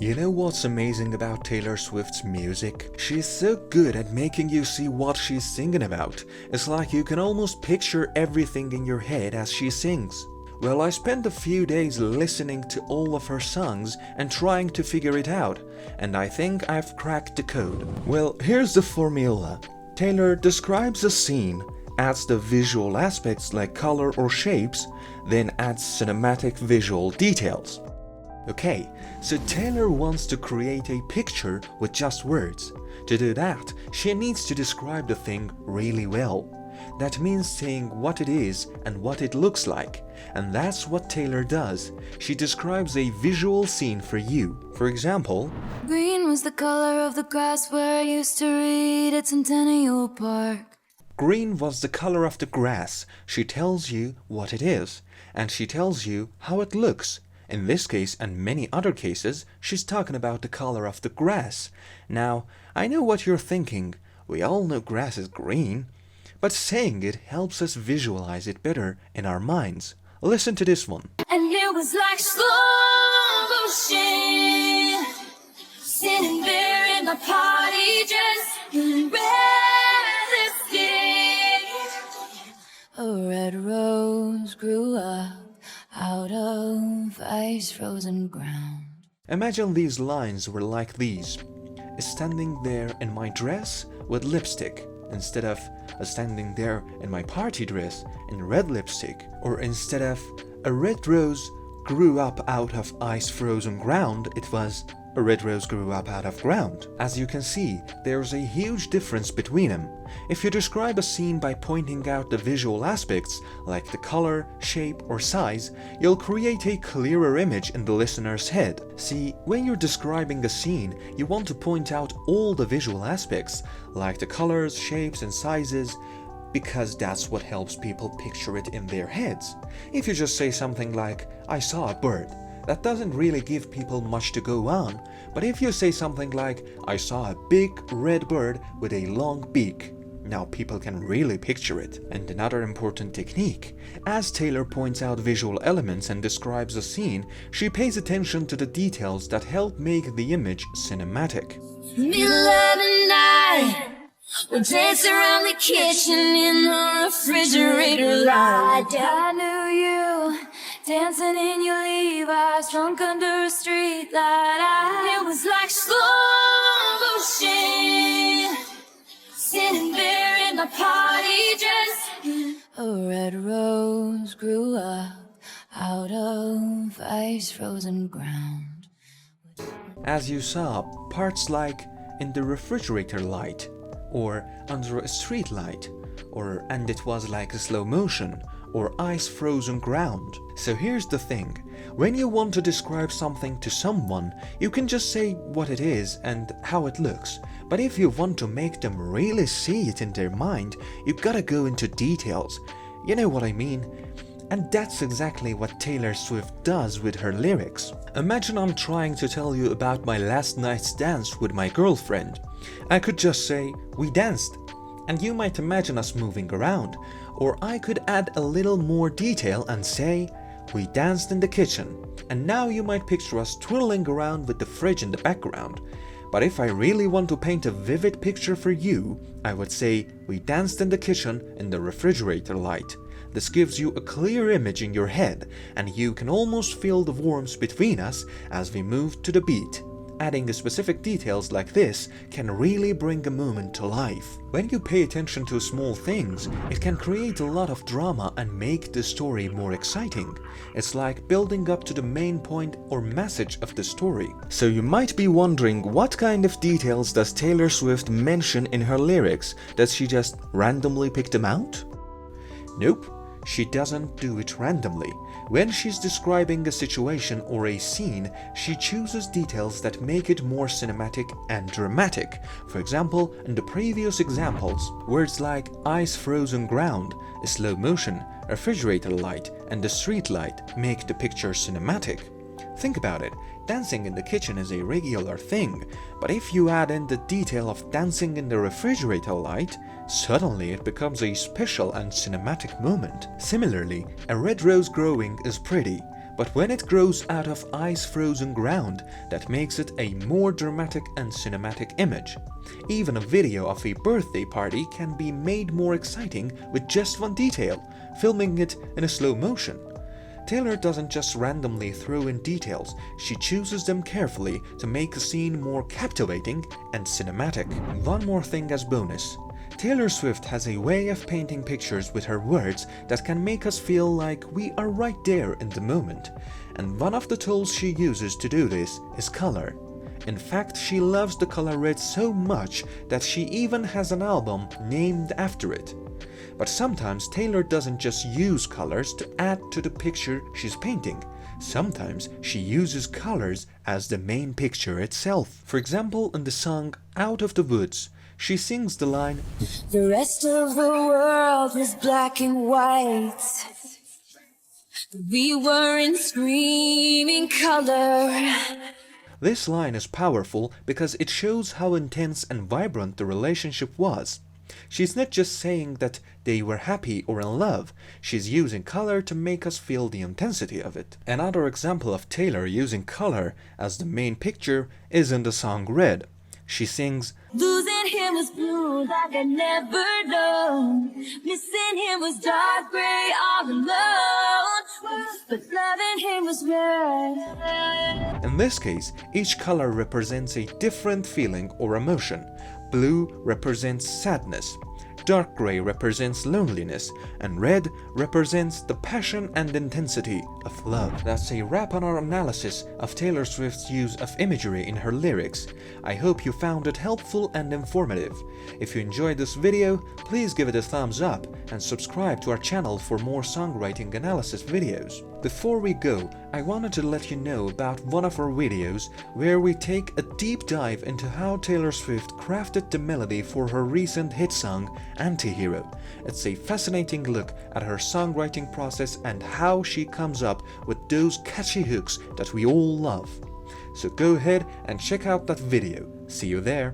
You know what's amazing about Taylor Swift's music? She's so good at making you see what she's singing about. It's like you can almost picture everything in your head as she sings. Well, I spent a few days listening to all of her songs and trying to figure it out, and I think I've cracked the code. Well, here's the formula. Taylor describes a scene, adds the visual aspects like color or shapes, then adds cinematic visual details. Okay, so Taylor wants to create a picture with just words. To do that, she needs to describe the thing really well. That means saying what it is and what it looks like. And that's what Taylor does. She describes a visual scene for you. For example, green was the color of the grass where I used to read at Centennial Park. Green was the color of the grass. She tells you what it is. And she tells you how it looks. In this case and many other cases, she's talking about the color of the grass. Now, I know what you're thinking. We all know grass is green. But saying it helps us visualize it better in our minds. Listen to this one. And it was like slow motion, sitting there in my party dress, in red lipstick. A red rose grew up out of ice frozen ground. Imagine these lines were like these. Standing there in my dress with lipstick, instead of standing there in my party dress in red lipstick, or instead of a red rose grew up out of ice frozen ground, it was a red rose grew up out of ground. As you can see, there's a huge difference between them. If you describe a scene by pointing out the visual aspects, like the color, shape, or size, you'll create a clearer image in the listener's head. See, when you're describing a scene, you want to point out all the visual aspects, like the colors, shapes, and sizes, because that's what helps people picture it in their heads. If you just say something like, I saw a bird, that doesn't really give people much to go on, but if you say something like, I saw a big red bird with a long beak, now people can really picture it. And another important technique, as Taylor points out visual elements and describes a scene, she pays attention to the details that help make the image cinematic. Middle of the night, we dance around the kitchen in the refrigerator light. I knew you dancing in your Levi's, drunk under a street light. It was like slow motion, sitting there in my party dress. A red rose grew up out of ice frozen ground. As you saw, parts like in the refrigerator light, or under a street light, or and it was like a slow motion, or ice frozen ground. So here's the thing, when you want to describe something to someone, you can just say what it is and how it looks. But if you want to make them really see it in their mind, you gotta go into details. You know what I mean? And that's exactly what Taylor Swift does with her lyrics. Imagine I'm trying to tell you about my last night's dance with my girlfriend. I could just say, we danced, and you might imagine us moving around. Or I could add a little more detail and say, we danced in the kitchen, and now you might picture us twirling around with the fridge in the background. But if I really want to paint a vivid picture for you, I would say, we danced in the kitchen in the refrigerator light. This gives you a clear image in your head, and you can almost feel the warmth between us as we move to the beat. Adding specific details like this can really bring a moment to life. When you pay attention to small things, it can create a lot of drama and make the story more exciting. It's like building up to the main point or message of the story. So you might be wondering, what kind of details does Taylor Swift mention in her lyrics? Does she just randomly pick them out? Nope. She doesn't do it randomly. When she's describing a situation or a scene, she chooses details that make it more cinematic and dramatic. For example, in the previous examples, words like ice frozen ground, slow motion, refrigerator light, and the street light make the picture cinematic. Think about it, dancing in the kitchen is a regular thing, but if you add in the detail of dancing in the refrigerator light, suddenly it becomes a special and cinematic moment. Similarly, a red rose growing is pretty, But when it grows out of ice-frozen ground, that makes it a more dramatic and cinematic image. Even a video of a birthday party can be made more exciting with just one detail, filming it in a slow motion. Taylor doesn't just randomly throw in details, she chooses them carefully to make a scene more captivating and cinematic. One more thing as bonus. Taylor Swift has a way of painting pictures with her words that can make us feel like we are right there in the moment. And one of the tools she uses to do this is color. In fact, she loves the color red so much that she even has an album named after it. But sometimes Taylor doesn't just use colors to add to the picture she's painting. Sometimes she uses colors as the main picture itself. For example, in the song Out of the Woods, she sings the line, "The rest of the world was black and white. We were in screaming color." This line is powerful because it shows how intense and vibrant the relationship was. She's not just saying that they were happy or in love, she's using color to make us feel the intensity of it. Another example of Taylor using color as the main picture is in the song Red. She sings, "Losing him was blue like I never known. Missing him was dark gray all alone. But loving him was red." In this case, each color represents a different feeling or emotion. Blue represents sadness, dark gray represents loneliness, and red represents the passion and intensity of love. That's a wrap on our analysis of Taylor Swift's use of imagery in her lyrics. I hope you found it helpful and informative. If you enjoyed this video, please give it a thumbs up and subscribe to our channel for more songwriting analysis videos. Before we go, I wanted to let you know about one of our videos where we take a deep dive into how Taylor Swift crafted the melody for her recent hit song, Anti-Hero. It's a fascinating look at her songwriting process and how she comes up with those catchy hooks that we all love. So go ahead and check out that video. See you there.